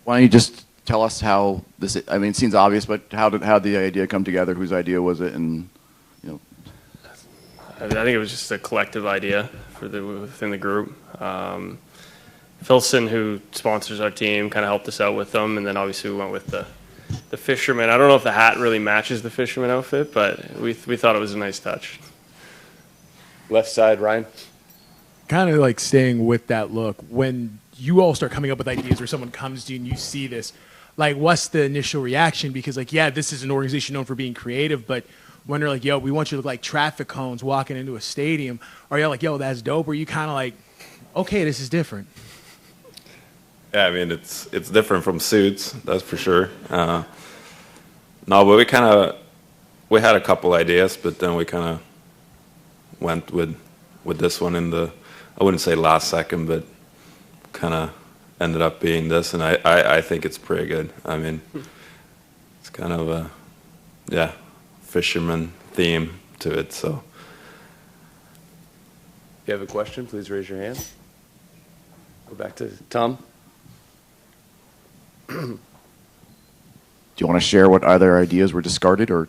Why don't you just tell us how this? I mean, it seems obvious, but how did the idea come together? Whose idea was it? And you know, I think it was just a collective idea within the group. Philson, who sponsors our team, kind of helped us out with them, and then obviously we went with the fisherman. I don't know if the hat really matches the fisherman outfit, but we thought it was a nice touch. Left side, Ryan. Kind of like staying with that look, when you all start coming up with ideas or someone comes to you and you see this, like, what's the initial reaction? Because, like, yeah, this is an organization known for being creative, but when they're like, yo, we want you to look like traffic cones walking into a stadium, are you like, yo, that's dope? Or are you kind of like, okay, this is different? Yeah, I mean, it's different from suits, that's for sure. No, but we had a couple ideas, but then we kind of went with this one in the, I wouldn't say last second, but kind of ended up being this, and I think it's pretty good. I mean, it's kind of a, fisherman theme to it, so. If you have a question, please raise your hand. Go back to Tom. do you want to share what other ideas were discarded, or?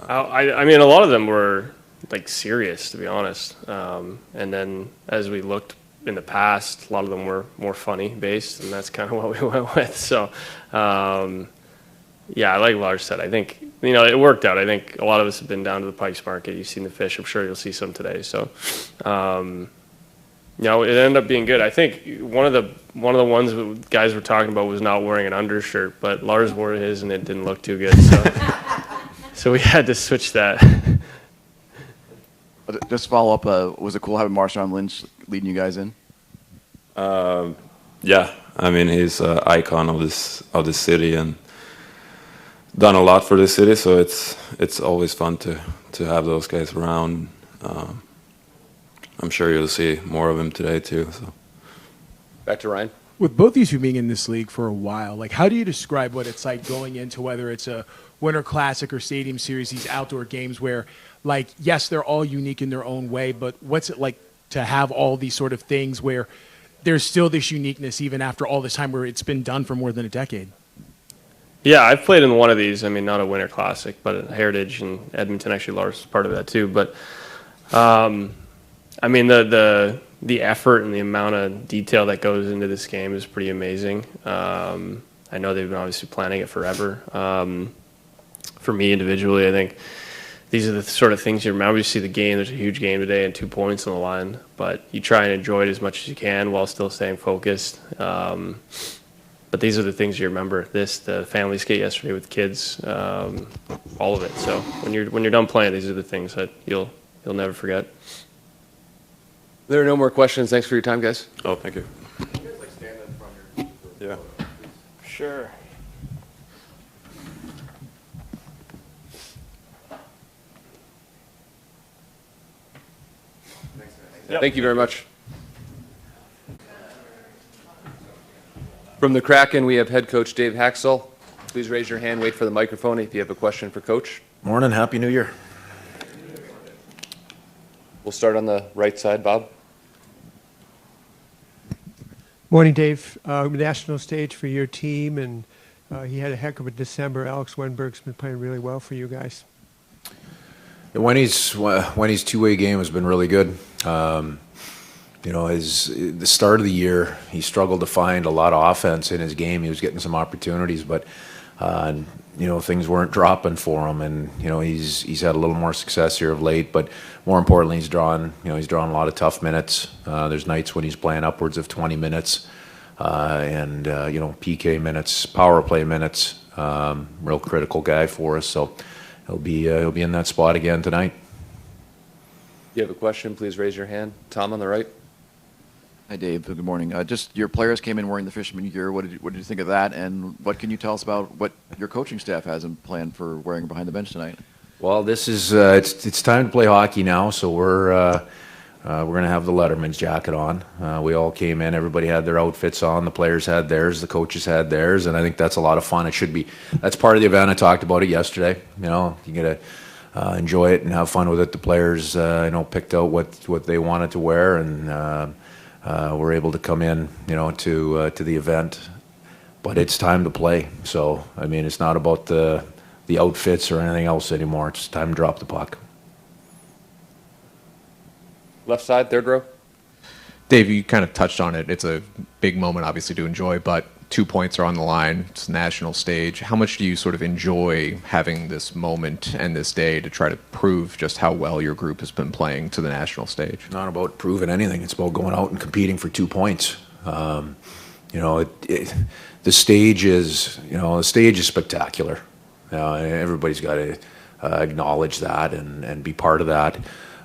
I mean, a lot of them were like serious, to be honest. And then as we looked in the past, a lot of them were more funny based, and that's kind of what we went with. So, yeah, like Lars said, I think, it worked out. I think a lot of us have been down to the Pikes Market. You've seen the fish. I'm sure you'll see some today. So, it ended up being good. I think one of the ones that guys were talking about was not wearing an undershirt, but Lars wore his and it didn't look too good. So, so we had to switch that. Just follow up. Was it cool having Marshawn Lynch leading you guys in? Yeah, I mean, he's an icon of this city and done a lot for this city, so it's always fun to have those guys around. I'm sure you'll see more of him today too. So. Back to Ryan. With both these who being in this league for a while, like, how do you describe what it's like going into whether it's a Winter Classic or Stadium Series, these outdoor games where, like, yes, they're all unique in their own way, but what's it like to have all these sort of things where there's still this uniqueness even after all this time where it's been done for more than a decade? Yeah, I've played in one of these. I mean, not a Winter Classic, but a Heritage in Edmonton. Actually, Lars was part of that too. But, I mean, the effort and the amount of detail that goes into this game is pretty amazing. I know they've been obviously planning it forever. For me individually, I think these are the sort of things you remember. You see the game, there's a huge game today and 2 points on the line, but you try and enjoy it as much as you can while still staying focused. But these are the things you remember. The family skate yesterday with kids, all of it. So when you're done playing, these are the things that you'll never forget. There are no more questions. Thanks for your time, guys. Oh, thank you. You guys like stand in front here? Yeah. Sure. Yep. Thank you very much. From the Kraken, we have head coach Dave Hakstol. Please raise your hand, wait for the microphone if you have a question for Coach. Morning, Happy New Year. We'll start on the right side, Bob. Morning, Dave. National stage for your team, and he had a heck of a December. Alex Wenberg's been playing really well for you guys. When he's two-way game has been really good. The start of the year, he struggled to find a lot of offense in his game. He was getting some opportunities, but things weren't dropping for him. And he's had a little more success here of late. But more importantly, he's drawn a lot of tough minutes. There's nights when he's playing upwards of 20 minutes, and PK minutes, power play minutes. Real critical guy for us. So he'll be in that spot again tonight. If you have a question, please raise your hand. Tom on the right. Hi, Dave. Good morning. Just your players came in wearing the fisherman gear. What did you think of that? And what can you tell us about what your coaching staff has in plan for wearing behind the bench tonight? Well, this is it's time to play hockey now, so we're going to have the Letterman's jacket on. We all came in. Everybody had their outfits on. The players had theirs. The coaches had theirs, and I think that's a lot of fun. It should be. That's part of the event. I talked about it yesterday. You get to enjoy it and have fun with it. The players, picked out what they wanted to wear, and were able to come in, to the event. But it's time to play. So, I mean, it's not about the outfits or anything else anymore. It's time to drop the puck. Left side, third row. Dave, you kind of touched on it. It's a big moment, obviously, to enjoy, but 2 points are on the line. It's a national stage. How much do you sort of enjoy having this moment and this day to try to prove just how well your group has been playing to the national stage? Not about proving anything. It's about going out and competing for 2 points. The stage is spectacular. Everybody's got to acknowledge that and be part of that.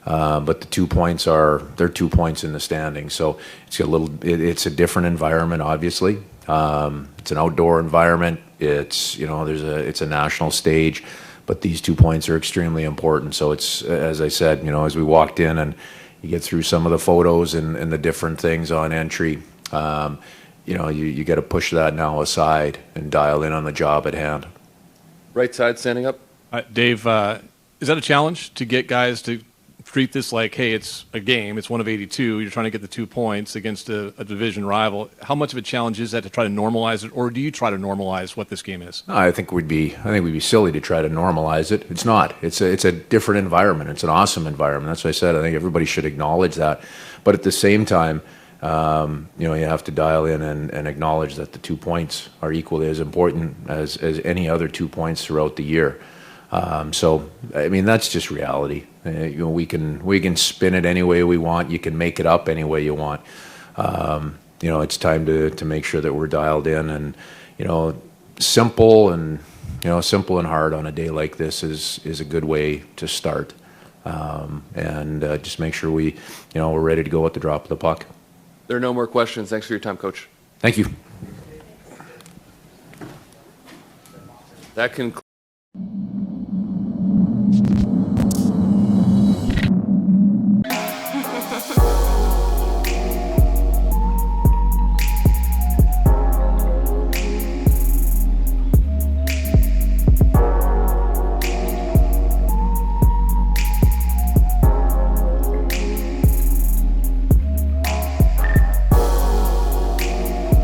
But the 2 points they're 2 points in the standing. So it's a different environment, obviously. It's an outdoor environment. It's a national stage, but these 2 points are extremely important. So it's, as I said, as we walked in and you get through some of the photos and the different things on entry, you got to push that now aside and dial in on the job at hand. Right side, standing up. Dave, is that a challenge to get guys to treat this like, hey, it's a game, it's one of 82, you're trying to get the 2 points against a division rival? How much of a challenge is that to try to normalize it, or do you try to normalize what this game is? I think we'd be silly to try to normalize it. It's not. It's a different environment. It's an awesome environment. That's what I said. I think everybody should acknowledge that. But at the same time, you have to dial in and acknowledge that the 2 points are equally as important as any other 2 points throughout the year. So, I mean, that's just reality. We can spin it any way we want. You can make it up any way you want. It's time to make sure that we're dialed in, and simple and hard on a day like this is a good way to start. And just make sure we're ready to go at the drop of the puck. There are no more questions. Thanks for your time, Coach. Thank you. That concludes.